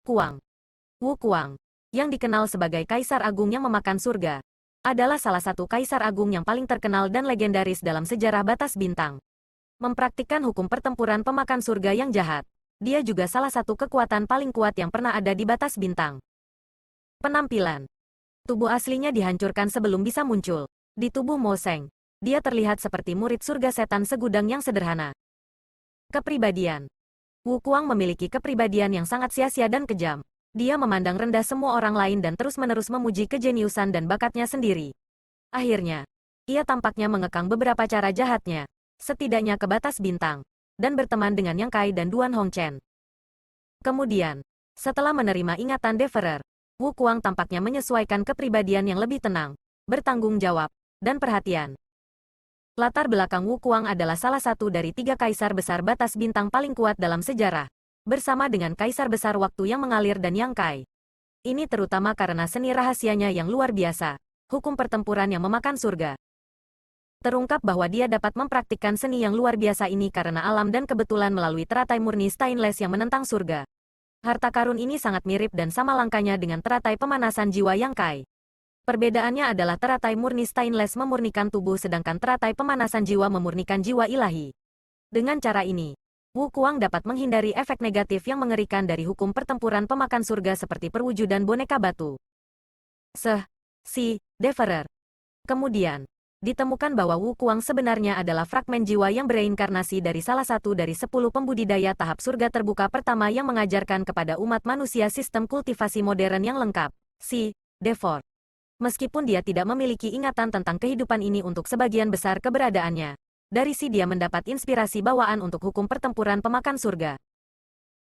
Kuang. Wu Kuang, yang dikenal sebagai Kaisar Agung yang memakan surga, adalah salah satu Kaisar Agung yang paling terkenal dan legendaris dalam sejarah batas bintang. Mempraktikkan hukum pertempuran pemakan surga yang jahat, dia juga salah satu kekuatan paling kuat yang pernah ada di batas bintang. Penampilan. Tubuh aslinya dihancurkan sebelum bisa muncul. Di tubuh Mo Seng, dia terlihat seperti murid surga setan segudang yang sederhana. Kepribadian. Wu Kuang memiliki kepribadian yang sangat sia-sia dan kejam. Dia memandang rendah semua orang lain dan terus-menerus memuji kejeniusan dan bakatnya sendiri. Akhirnya, ia tampaknya mengekang beberapa cara jahatnya, setidaknya ke batas bintang, dan berteman dengan Yang Kai dan Duan Hongchen. Kemudian, setelah menerima ingatan Deverer, Wu Kuang tampaknya menyesuaikan kepribadian yang lebih tenang, bertanggung jawab, dan perhatian. Latar belakang Wu Kuang adalah salah satu dari 3 kaisar besar batas bintang paling kuat dalam sejarah, bersama dengan kaisar besar waktu yang mengalir dan Yang Kai. Ini terutama karena seni rahasianya yang luar biasa, hukum pertempuran yang memakan surga. Terungkap bahwa dia dapat mempraktikkan seni yang luar biasa ini karena alam dan kebetulan melalui teratai murni stainless yang menentang surga. Harta karun ini sangat mirip dan sama langkahnya dengan teratai pemanasan jiwa Yang Kai. Perbedaannya adalah teratai murni stainless memurnikan tubuh sedangkan teratai pemanasan jiwa memurnikan jiwa ilahi. Dengan cara ini, Wu Kuang dapat menghindari efek negatif yang mengerikan dari hukum pertempuran pemakan surga seperti perwujudan boneka batu. Si Deverer. Kemudian, ditemukan bahwa Wu Kuang sebenarnya adalah fragmen jiwa yang bereinkarnasi dari salah satu dari 10 pembudidaya tahap surga terbuka pertama yang mengajarkan kepada umat manusia sistem kultivasi modern yang lengkap, si Devor. Meskipun dia tidak memiliki ingatan tentang kehidupan ini untuk sebagian besar keberadaannya, dari si dia mendapat inspirasi bawaan untuk hukum pertempuran pemakan surga.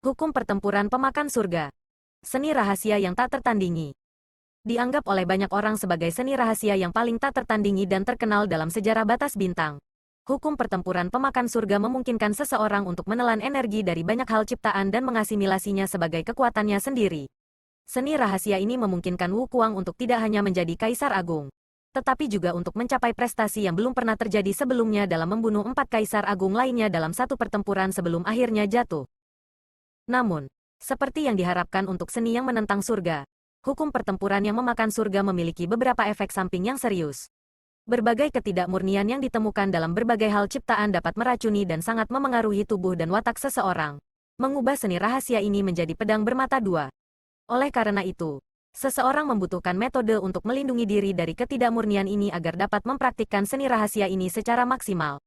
Hukum pertempuran pemakan surga. Seni rahasia yang tak tertandingi. Dianggap oleh banyak orang sebagai seni rahasia yang paling tak tertandingi dan terkenal dalam sejarah batas bintang. Hukum pertempuran pemakan surga memungkinkan seseorang untuk menelan energi dari banyak hal ciptaan dan mengasimilasinya sebagai kekuatannya sendiri. Seni rahasia ini memungkinkan Wu Kuang untuk tidak hanya menjadi Kaisar Agung, tetapi juga untuk mencapai prestasi yang belum pernah terjadi sebelumnya dalam membunuh 4 Kaisar Agung lainnya dalam satu pertempuran sebelum akhirnya jatuh. Namun, seperti yang diharapkan untuk seni yang menentang surga, hukum pertempuran yang memakan surga memiliki beberapa efek samping yang serius. Berbagai ketidakmurnian yang ditemukan dalam berbagai hal ciptaan dapat meracuni dan sangat memengaruhi tubuh dan watak seseorang, mengubah seni rahasia ini menjadi pedang bermata dua. Oleh karena itu, seseorang membutuhkan metode untuk melindungi diri dari ketidakmurnian ini agar dapat mempraktikkan seni rahasia ini secara maksimal.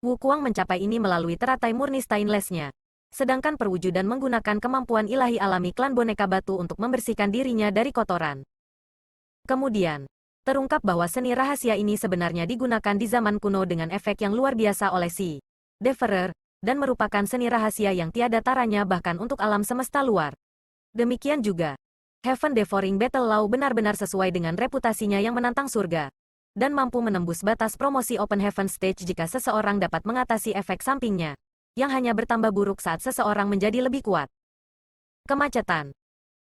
Wu Kuang mencapai ini melalui teratai murni stainless-nya. Sedangkan perwujudan menggunakan kemampuan ilahi alami klan boneka batu untuk membersihkan dirinya dari kotoran. Kemudian, terungkap bahwa seni rahasia ini sebenarnya digunakan di zaman kuno dengan efek yang luar biasa oleh si Deverer, dan merupakan seni rahasia yang tiada taranya bahkan untuk alam semesta luar. Demikian juga, Heaven Devouring Battle Law benar-benar sesuai dengan reputasinya yang menantang surga, dan mampu menembus batas promosi Open Heaven Stage jika seseorang dapat mengatasi efek sampingnya, yang hanya bertambah buruk saat seseorang menjadi lebih kuat. Kemacetan.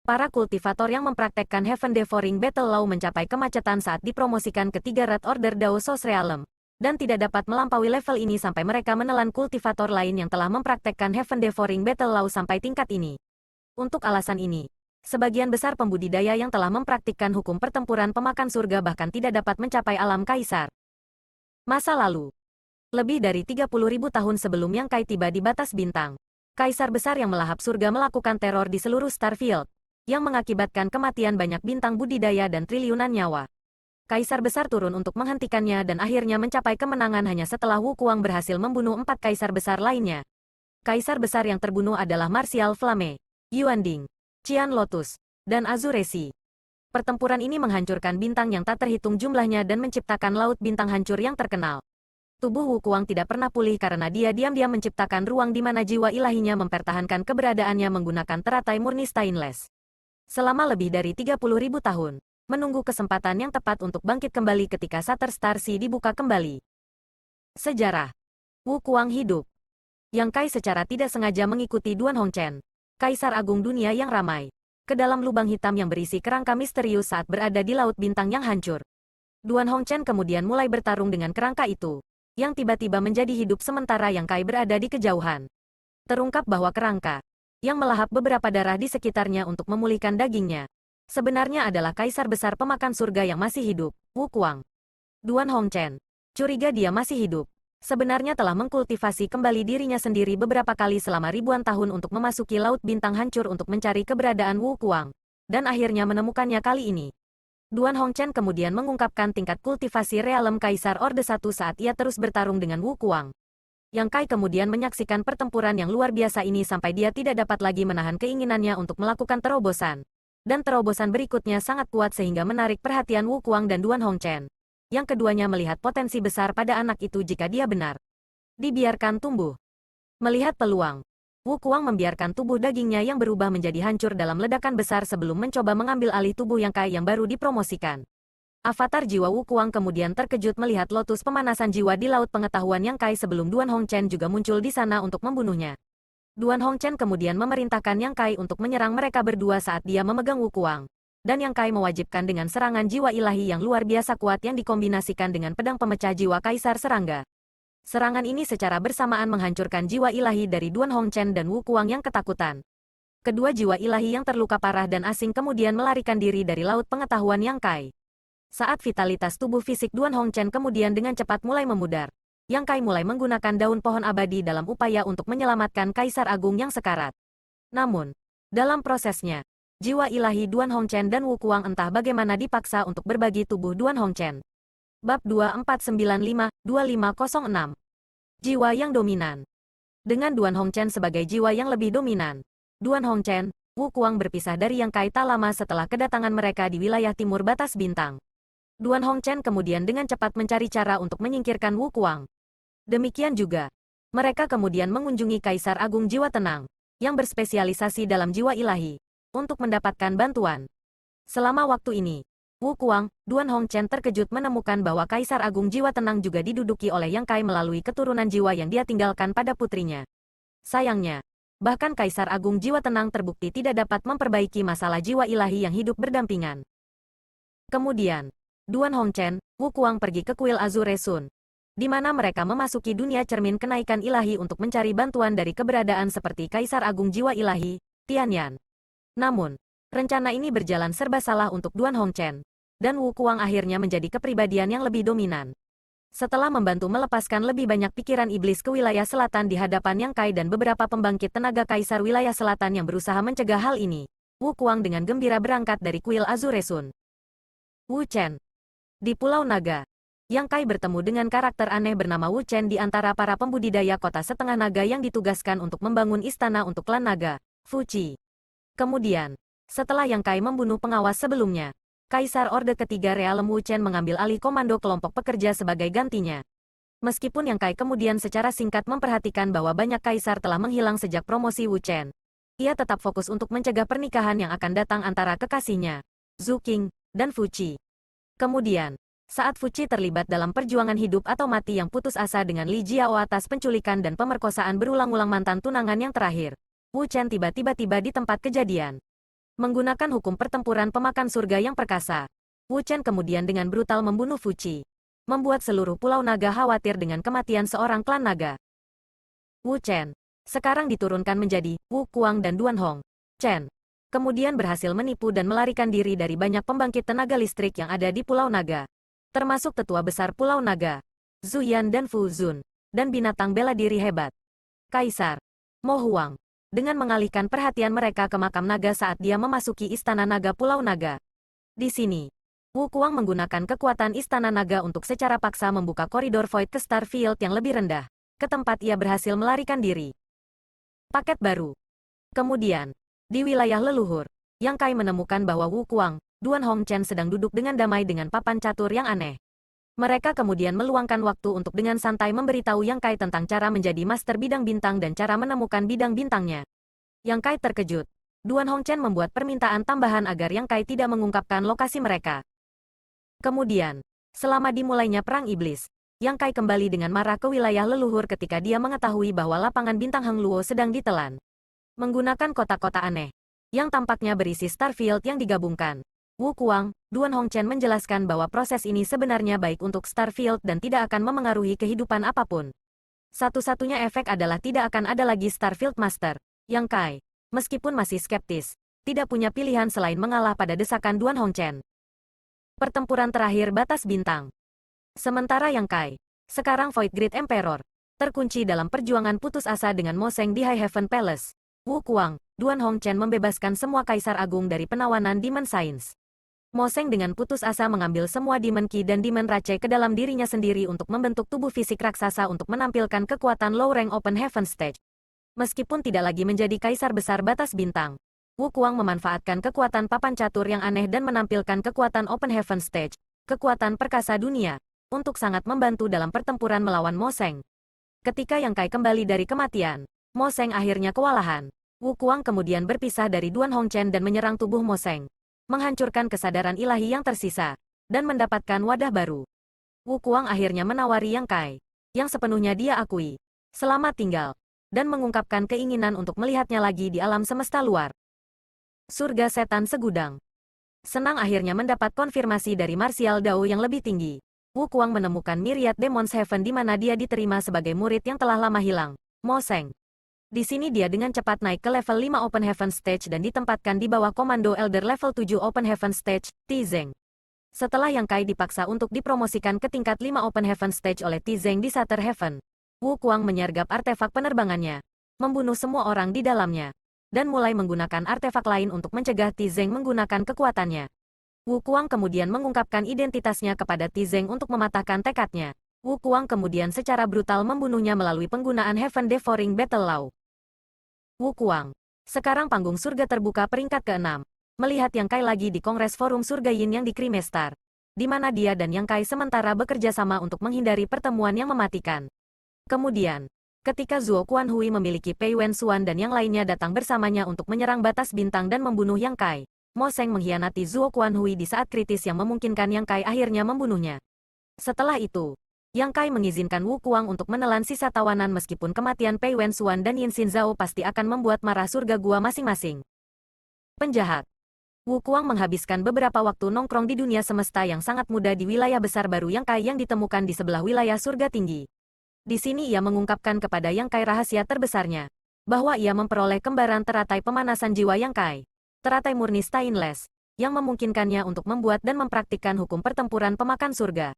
Para kultivator yang mempraktekkan Heaven Devouring Battle Law mencapai kemacetan saat dipromosikan ke 3 Red Order Dao Sos Realm, dan tidak dapat melampaui level ini sampai mereka menelan kultivator lain yang telah mempraktekkan Heaven Devouring Battle Law sampai tingkat ini. Untuk alasan ini, sebagian besar pembudidaya yang telah mempraktikkan hukum pertempuran pemakan surga bahkan tidak dapat mencapai alam kaisar. Masa lalu. Lebih dari 30.000 tahun sebelum Yang Kai tiba di batas bintang, kaisar besar yang melahap surga melakukan teror di seluruh Starfield, yang mengakibatkan kematian banyak bintang budidaya dan triliunan nyawa. Kaisar besar turun untuk menghentikannya dan akhirnya mencapai kemenangan hanya setelah Wu Kuang berhasil membunuh 4 kaisar besar lainnya. Kaisar besar yang terbunuh adalah Martial Flame, Yuanding, Qian Lotus, dan Azuresi. Pertempuran ini menghancurkan bintang yang tak terhitung jumlahnya dan menciptakan laut bintang hancur yang terkenal. Tubuh Wu Kuang tidak pernah pulih karena dia diam-diam menciptakan ruang di mana jiwa ilahinya mempertahankan keberadaannya menggunakan teratai murni stainless. Selama lebih dari 30.000 tahun, menunggu kesempatan yang tepat untuk bangkit kembali ketika Shattered Star Sea dibuka kembali. Sejarah. Wu Kuang hidup. Yang Kai secara tidak sengaja mengikuti Duan Hongchen, Kaisar Agung dunia yang ramai, ke dalam lubang hitam yang berisi kerangka misterius saat berada di laut bintang yang hancur. Duan Hongchen kemudian mulai bertarung dengan kerangka itu, yang tiba-tiba menjadi hidup sementara Yang Kai berada di kejauhan. Terungkap bahwa kerangka yang melahap beberapa darah di sekitarnya untuk memulihkan dagingnya. Sebenarnya adalah kaisar besar pemakan surga yang masih hidup, Wu Kuang. Duan Hongchen. Curiga dia masih hidup. Sebenarnya telah mengkultivasi kembali dirinya sendiri beberapa kali selama ribuan tahun untuk memasuki Laut Bintang Hancur untuk mencari keberadaan Wu Kuang. Dan akhirnya menemukannya kali ini. Duan Hongchen kemudian mengungkapkan tingkat kultivasi realem Kaisar Orde 1 saat ia terus bertarung dengan Wu Kuang. Yang Kai kemudian menyaksikan pertempuran yang luar biasa ini sampai dia tidak dapat lagi menahan keinginannya untuk melakukan terobosan. Dan terobosan berikutnya sangat kuat sehingga menarik perhatian Wu Kuang dan Duan Hongchen. Yang keduanya melihat potensi besar pada anak itu jika dia benar dibiarkan tumbuh. Melihat peluang, Wu Kuang membiarkan tubuh dagingnya yang berubah menjadi hancur dalam ledakan besar sebelum mencoba mengambil alih tubuh Yang Kai yang baru dipromosikan. Avatar jiwa Wu Kuang kemudian terkejut melihat lotus pemanasan jiwa di laut pengetahuan Yang Kai sebelum Duan Hongchen juga muncul di sana untuk membunuhnya. Duan Hongchen kemudian memerintahkan Yang Kai untuk menyerang mereka berdua saat dia memegang Wu Kuang. Dan Yang Kai mewajibkan dengan serangan jiwa ilahi yang luar biasa kuat yang dikombinasikan dengan pedang pemecah jiwa Kaisar Serangga. Serangan ini secara bersamaan menghancurkan jiwa ilahi dari Duan Hongchen dan Wu Kuang yang ketakutan. Kedua jiwa ilahi yang terluka parah dan asing kemudian melarikan diri dari laut pengetahuan Yang Kai. Saat vitalitas tubuh fisik Duan Hongchen kemudian dengan cepat mulai memudar, Yang Kai mulai menggunakan daun pohon abadi dalam upaya untuk menyelamatkan Kaisar Agung yang sekarat. Namun, dalam prosesnya, jiwa ilahi Duan Hongchen dan Wu Kuang entah bagaimana dipaksa untuk berbagi tubuh Duan Hongchen. Bab 2495-2506. Jiwa yang dominan. Dengan Duan Hongchen sebagai jiwa yang lebih dominan, Duan Hongchen, Wu Kuang berpisah dari Yang Kai tak lama setelah kedatangan mereka di wilayah timur batas bintang. Duan Hongchen kemudian dengan cepat mencari cara untuk menyingkirkan Wu Kuang. Demikian juga, mereka kemudian mengunjungi Kaisar Agung Jiwa Tenang, yang berspesialisasi dalam jiwa ilahi, untuk mendapatkan bantuan. Selama waktu ini, Wu Kuang, Duan Hongchen terkejut menemukan bahwa Kaisar Agung Jiwa Tenang juga diduduki oleh Yang Kai melalui keturunan jiwa yang dia tinggalkan pada putrinya. Sayangnya, bahkan Kaisar Agung Jiwa Tenang terbukti tidak dapat memperbaiki masalah jiwa ilahi yang hidup berdampingan. Kemudian, Duan Hongchen, Wu Kuang pergi ke kuil Azure Sun, di mana mereka memasuki dunia cermin kenaikan ilahi untuk mencari bantuan dari keberadaan seperti Kaisar Agung Jiwa Ilahi, Tianyan. Namun, rencana ini berjalan serba salah untuk Duan Hongchen, dan Wu Kuang akhirnya menjadi kepribadian yang lebih dominan. Setelah membantu melepaskan lebih banyak pikiran iblis ke wilayah selatan di hadapan Yang Kai dan beberapa pembangkit tenaga Kaisar wilayah selatan yang berusaha mencegah hal ini, Wu Kuang dengan gembira berangkat dari kuil Azure Sun. Wu Chen. Di Pulau Naga, Yang Kai bertemu dengan karakter aneh bernama Wu Chen di antara para pembudidaya kota setengah naga yang ditugaskan untuk membangun istana untuk klan naga, Fuji. Kemudian, setelah Yang Kai membunuh pengawas sebelumnya, Kaisar Orde Ketiga Realem Wu Chen mengambil alih komando kelompok pekerja sebagai gantinya. Meskipun Yang Kai kemudian secara singkat memperhatikan bahwa banyak kaisar telah menghilang sejak promosi Wu Chen, ia tetap fokus untuk mencegah pernikahan yang akan datang antara kekasihnya, Zhu Qing, dan Fuji. Kemudian, saat Fuji terlibat dalam perjuangan hidup atau mati yang putus asa dengan Li Jiao atas penculikan dan pemerkosaan berulang-ulang mantan tunangan yang terakhir, Wu Chen tiba-tiba di tempat kejadian. Menggunakan hukum pertempuran pemakan surga yang perkasa, Wu Chen kemudian dengan brutal membunuh Fuji, membuat seluruh Pulau Naga khawatir dengan kematian seorang klan naga. Wu Chen sekarang diturunkan menjadi Wu Kuang dan Duan Hong Chen. Kemudian berhasil menipu dan melarikan diri dari banyak pembangkit tenaga listrik yang ada di Pulau Naga, termasuk tetua besar Pulau Naga, Zhu Yan dan Fu Zun, dan binatang bela diri hebat, Kaisar Mo Huang. Dengan mengalihkan perhatian mereka ke makam naga saat dia memasuki Istana Naga Pulau Naga. Di sini, Wu Kuang menggunakan kekuatan Istana Naga untuk secara paksa membuka koridor Void ke Starfield yang lebih rendah, ke tempat ia berhasil melarikan diri. Paket baru. Kemudian, di wilayah leluhur, Yang Kai menemukan bahwa Wu Kuang, Duan Hongchen sedang duduk dengan damai dengan papan catur yang aneh. Mereka kemudian meluangkan waktu untuk dengan santai memberitahu Yang Kai tentang cara menjadi master bidang bintang dan cara menemukan bidang bintangnya. Yang Kai terkejut. Duan Hongchen membuat permintaan tambahan agar Yang Kai tidak mengungkapkan lokasi mereka. Kemudian, selama dimulainya Perang Iblis, Yang Kai kembali dengan marah ke wilayah leluhur ketika dia mengetahui bahwa lapangan bintang Heng Luo sedang ditelan. Menggunakan kotak-kotak aneh, yang tampaknya berisi Starfield yang digabungkan, Wu Kuang, Duan Hongchen menjelaskan bahwa proses ini sebenarnya baik untuk Starfield dan tidak akan memengaruhi kehidupan apapun. Satu-satunya efek adalah tidak akan ada lagi Starfield Master, Yang Kai. Meskipun masih skeptis, tidak punya pilihan selain mengalah pada desakan Duan Hongchen. Pertempuran terakhir batas bintang. Sementara Yang Kai, sekarang Void Grid Emperor, terkunci dalam perjuangan putus asa dengan Mo Seng di High Heaven Palace. Wu Kuang, Duan Hongchen membebaskan semua Kaisar Agung dari penawanan Demon Science. Mo Seng dengan putus asa mengambil semua Demon Ki dan Demon Rache ke dalam dirinya sendiri untuk membentuk tubuh fisik raksasa untuk menampilkan kekuatan low rank Open Heaven Stage. Meskipun tidak lagi menjadi Kaisar Besar Batas Bintang, Wu Kuang memanfaatkan kekuatan papan catur yang aneh dan menampilkan kekuatan Open Heaven Stage, kekuatan perkasa dunia, untuk sangat membantu dalam pertempuran melawan Mo Seng. Ketika Yang Kai kembali dari kematian, Mo Seng akhirnya kewalahan. Wu Kuang kemudian berpisah dari Duan Hongchen dan menyerang tubuh Mo Seng, menghancurkan kesadaran ilahi yang tersisa, dan mendapatkan wadah baru. Wu Kuang akhirnya menawari Yang Kai, yang sepenuhnya dia akui, selamat tinggal, dan mengungkapkan keinginan untuk melihatnya lagi di alam semesta luar. Surga Setan Segudang. Senang akhirnya mendapat konfirmasi dari Martial Dao yang lebih tinggi. Wu Kuang menemukan Myriad Demons Heaven di mana dia diterima sebagai murid yang telah lama hilang, Mo Seng. Di sini dia dengan cepat naik ke level 5 Open Heaven Stage dan ditempatkan di bawah komando Elder level 7 Open Heaven Stage, Ti Zeng. Setelah Yang Kai dipaksa untuk dipromosikan ke tingkat 5 Open Heaven Stage oleh Ti Zeng di Sater Heaven, Wu Kuang menyergap artefak penerbangannya, membunuh semua orang di dalamnya, dan mulai menggunakan artefak lain untuk mencegah Ti Zeng menggunakan kekuatannya. Wu Kuang kemudian mengungkapkan identitasnya kepada Ti Zeng untuk mematahkan tekadnya. Wu Kuang kemudian secara brutal membunuhnya melalui penggunaan Heaven Devouring Battle Law. Wu Kuang. Sekarang panggung surga terbuka peringkat ke-6. Melihat Yang Kai lagi di Kongres Forum Surga Yin yang di Krimestar, di mana dia dan Yang Kai sementara bekerja sama untuk menghindari pertemuan yang mematikan. Kemudian, ketika Zuo Quanhui memiliki Pei Wen Xuan dan yang lainnya datang bersamanya untuk menyerang batas bintang dan membunuh Yang Kai, Mo Seng mengkhianati Zuo Quanhui di saat kritis yang memungkinkan Yang Kai akhirnya membunuhnya. Setelah itu, Yang Kai mengizinkan Wu Kuang untuk menelan sisa tawanan meskipun kematian Pei Wen Xuan dan Yin Xin Zhao pasti akan membuat marah surga gua masing-masing. Penjahat. Wu Kuang menghabiskan beberapa waktu nongkrong di dunia semesta yang sangat muda di wilayah besar baru Yang Kai yang ditemukan di sebelah wilayah surga tinggi. Di sini ia mengungkapkan kepada Yang Kai rahasia terbesarnya, bahwa ia memperoleh kembaran teratai pemanasan jiwa Yang Kai, teratai murni stainless, yang memungkinkannya untuk membuat dan mempraktikkan hukum pertempuran pemakan surga.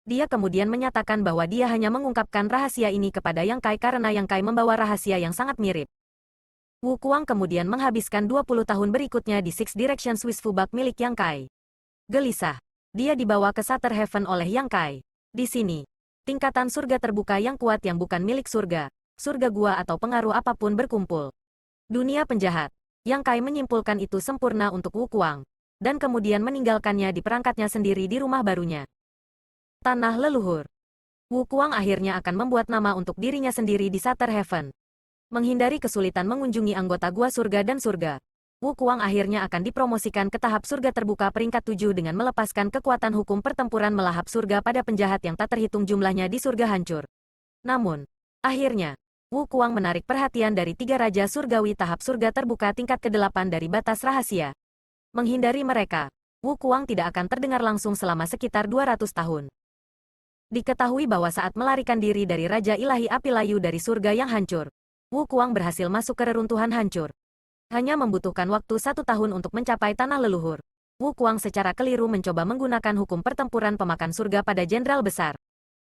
Dia kemudian menyatakan bahwa dia hanya mengungkapkan rahasia ini kepada Yang Kai karena Yang Kai membawa rahasia yang sangat mirip. Wu Kuang kemudian menghabiskan 20 tahun berikutnya di Six Direction Swiss Fubak milik Yang Kai. Gelisah, dia dibawa ke Sater Heaven oleh Yang Kai. Di sini, tingkatan surga terbuka yang kuat yang bukan milik surga gua atau pengaruh apapun berkumpul. Dunia penjahat. Yang Kai menyimpulkan itu sempurna untuk Wu Kuang, dan kemudian meninggalkannya di perangkatnya sendiri di rumah barunya. Tanah leluhur. Wu Kuang akhirnya akan membuat nama untuk dirinya sendiri di Sater Heaven. Menghindari kesulitan mengunjungi anggota gua surga dan surga, Wu Kuang akhirnya akan dipromosikan ke tahap surga terbuka peringkat 7 dengan melepaskan kekuatan hukum pertempuran melahap surga pada penjahat yang tak terhitung jumlahnya di surga hancur. Namun, akhirnya, Wu Kuang menarik perhatian dari 3 raja surgawi tahap surga terbuka tingkat ke-8 dari batas rahasia. Menghindari mereka, Wu Kuang tidak akan terdengar langsung selama sekitar 200 tahun. Diketahui bahwa saat melarikan diri dari Raja Ilahi Api Layu dari surga yang hancur, Wu Kuang berhasil masuk ke reruntuhan hancur. Hanya membutuhkan waktu 1 tahun untuk mencapai tanah leluhur. Wu Kuang secara keliru mencoba menggunakan hukum pertempuran pemakan surga pada jenderal besar.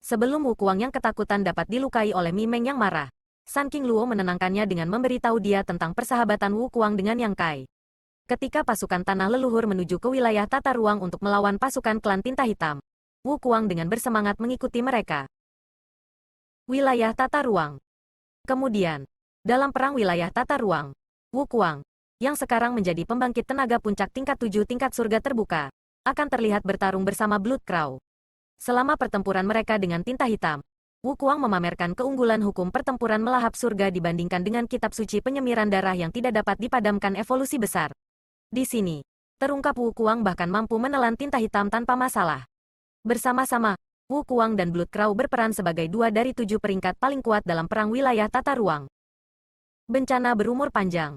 Sebelum Wu Kuang yang ketakutan dapat dilukai oleh Mi Meng yang marah, Sun King Luo menenangkannya dengan memberitahu dia tentang persahabatan Wu Kuang dengan Yang Kai. Ketika pasukan tanah leluhur menuju ke wilayah tata ruang untuk melawan pasukan klan tinta hitam, Wu Kuang dengan bersemangat mengikuti mereka. Wilayah tata ruang. Kemudian, dalam perang wilayah tata ruang, Wu Kuang, yang sekarang menjadi pembangkit tenaga puncak tingkat 7 tingkat surga terbuka, akan terlihat bertarung bersama Blood Crow. Selama pertempuran mereka dengan tinta hitam, Wu Kuang memamerkan keunggulan hukum pertempuran melahap surga dibandingkan dengan kitab suci penyemiran darah yang tidak dapat dipadamkan evolusi besar. Di sini, terungkap Wu Kuang bahkan mampu menelan tinta hitam tanpa masalah. Bersama-sama, Wu Kuang dan Blood Crow berperan sebagai 2 dari 7 peringkat paling kuat dalam perang wilayah tata ruang. Bencana berumur panjang.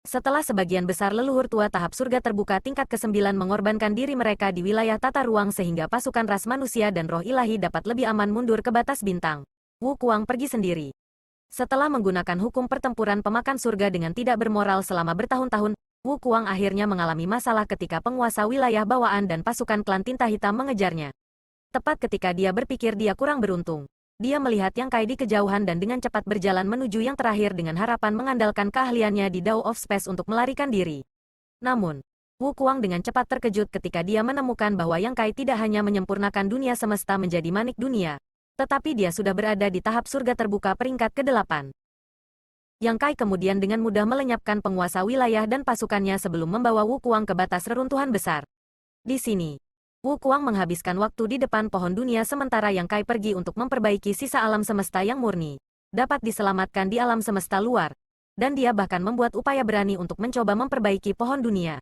Setelah sebagian besar leluhur tua tahap surga terbuka tingkat ke-9 mengorbankan diri mereka di wilayah tata ruang sehingga pasukan ras manusia dan roh ilahi dapat lebih aman mundur ke batas bintang, Wu Kuang pergi sendiri. Setelah menggunakan hukum pertempuran pemakan surga dengan tidak bermoral selama bertahun-tahun, Wu Kuang akhirnya mengalami masalah ketika penguasa wilayah bawaan dan pasukan klan tinta hitam mengejarnya. Tepat ketika dia berpikir dia kurang beruntung, dia melihat Yang Kai di kejauhan dan dengan cepat berjalan menuju yang terakhir dengan harapan mengandalkan keahliannya di Dao of Space untuk melarikan diri. Namun, Wu Kuang dengan cepat terkejut ketika dia menemukan bahwa Yang Kai tidak hanya menyempurnakan dunia semesta menjadi manik dunia, tetapi dia sudah berada di tahap surga terbuka peringkat ke-8. Yang Kai kemudian dengan mudah melenyapkan penguasa wilayah dan pasukannya sebelum membawa Wu Kuang ke batas reruntuhan besar. Di sini, Wu Kuang menghabiskan waktu di depan pohon dunia sementara Yang Kai pergi untuk memperbaiki sisa alam semesta yang murni, dapat diselamatkan di alam semesta luar, dan dia bahkan membuat upaya berani untuk mencoba memperbaiki pohon dunia.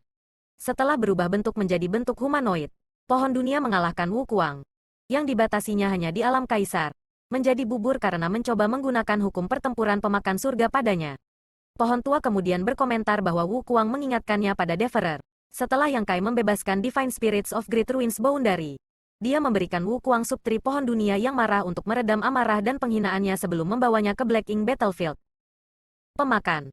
Setelah berubah bentuk menjadi bentuk humanoid, pohon dunia mengalahkan Wu Kuang, yang dibatasinya hanya di alam kaisar, menjadi bubur karena mencoba menggunakan hukum pertempuran pemakan surga padanya. Pohon tua kemudian berkomentar bahwa Wu Kuang mengingatkannya pada Devourer. Setelah Yang Kai membebaskan Divine Spirits of Great Ruins Boundary, dia memberikan Wu Kuang subtri pohon dunia yang marah untuk meredam amarah dan penghinaannya sebelum membawanya ke Black Ink Battlefield. Pemakan.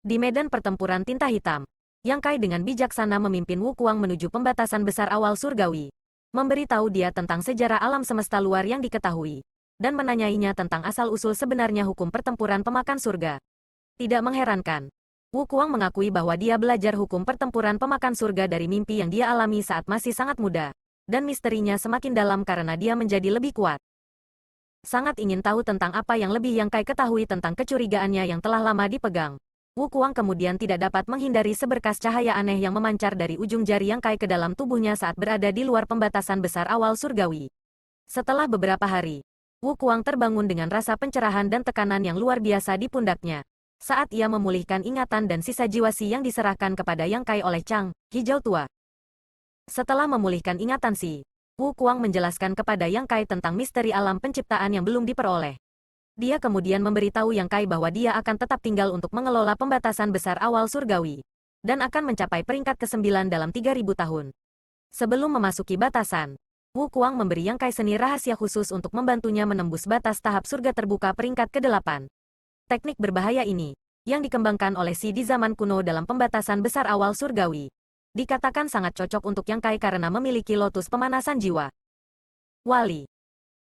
Di medan pertempuran tinta hitam, Yang Kai dengan bijaksana memimpin Wu Kuang menuju pembatasan besar awal surgawi, memberitahu dia tentang sejarah alam semesta luar yang diketahui, dan menanyainya tentang asal-usul sebenarnya hukum pertempuran pemakan surga. Tidak mengherankan, Wu Kuang mengakui bahwa dia belajar hukum pertempuran pemakan surga dari mimpi yang dia alami saat masih sangat muda, dan misterinya semakin dalam karena dia menjadi lebih kuat. Sangat ingin tahu tentang apa yang lebih Yang Kai ketahui tentang kecurigaannya yang telah lama dipegang. Wu Kuang kemudian tidak dapat menghindari seberkas cahaya aneh yang memancar dari ujung jari Yang Kai ke dalam tubuhnya saat berada di luar pembatasan besar awal surgawi. Setelah beberapa hari, Wu Kuang terbangun dengan rasa pencerahan dan tekanan yang luar biasa di pundaknya, saat ia memulihkan ingatan dan sisa jiwa Si yang diserahkan kepada Yang Kai oleh Chang, Hijau Tua. Setelah memulihkan ingatan Si, Wu Kuang menjelaskan kepada Yang Kai tentang misteri alam penciptaan yang belum diperoleh. Dia kemudian memberitahu Yang Kai bahwa dia akan tetap tinggal untuk mengelola pembatasan besar awal surgawi, dan akan mencapai peringkat ke-9 dalam 3.000 tahun. Sebelum memasuki batasan, Wu Kuang memberi Yang Kai seni rahasia khusus untuk membantunya menembus batas tahap surga terbuka peringkat ke-8. Teknik berbahaya ini, yang dikembangkan oleh Si di zaman kuno dalam pembatasan besar awal surgawi, dikatakan sangat cocok untuk Yang Kai karena memiliki lotus pemanasan jiwa. Wali.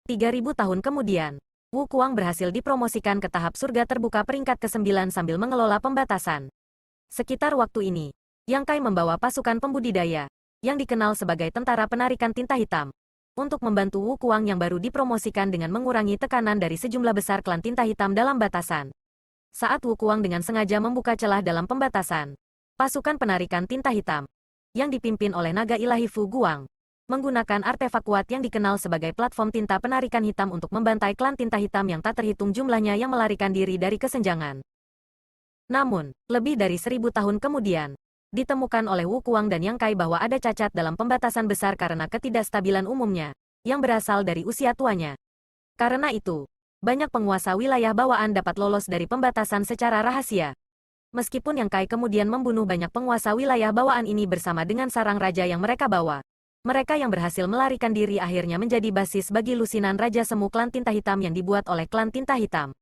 3.000 tahun kemudian, Wu Kuang berhasil dipromosikan ke tahap surga terbuka peringkat ke-9 sambil mengelola pembatasan. Sekitar waktu ini, Yang Kai membawa pasukan pembudidaya, yang dikenal sebagai tentara penarikan tinta hitam, untuk membantu Wu Kuang yang baru dipromosikan dengan mengurangi tekanan dari sejumlah besar klan tinta hitam dalam batasan. Saat Wu Kuang dengan sengaja membuka celah dalam pembatasan, pasukan penarikan tinta hitam, yang dipimpin oleh naga ilahi Fu Guang, menggunakan artefak kuat yang dikenal sebagai platform tinta penarikan hitam untuk membantai klan tinta hitam yang tak terhitung jumlahnya yang melarikan diri dari kesenjangan. Namun, lebih dari 1.000 tahun kemudian, ditemukan oleh Wu Kuang dan Yang Kai bahwa ada cacat dalam pembatasan besar karena ketidakstabilan umumnya, yang berasal dari usia tuanya. Karena itu, banyak penguasa wilayah bawaan dapat lolos dari pembatasan secara rahasia. Meskipun Yang Kai kemudian membunuh banyak penguasa wilayah bawaan ini bersama dengan sarang raja yang mereka bawa, mereka yang berhasil melarikan diri akhirnya menjadi basis bagi lusinan Raja Semu klan tinta hitam yang dibuat oleh klan tinta hitam.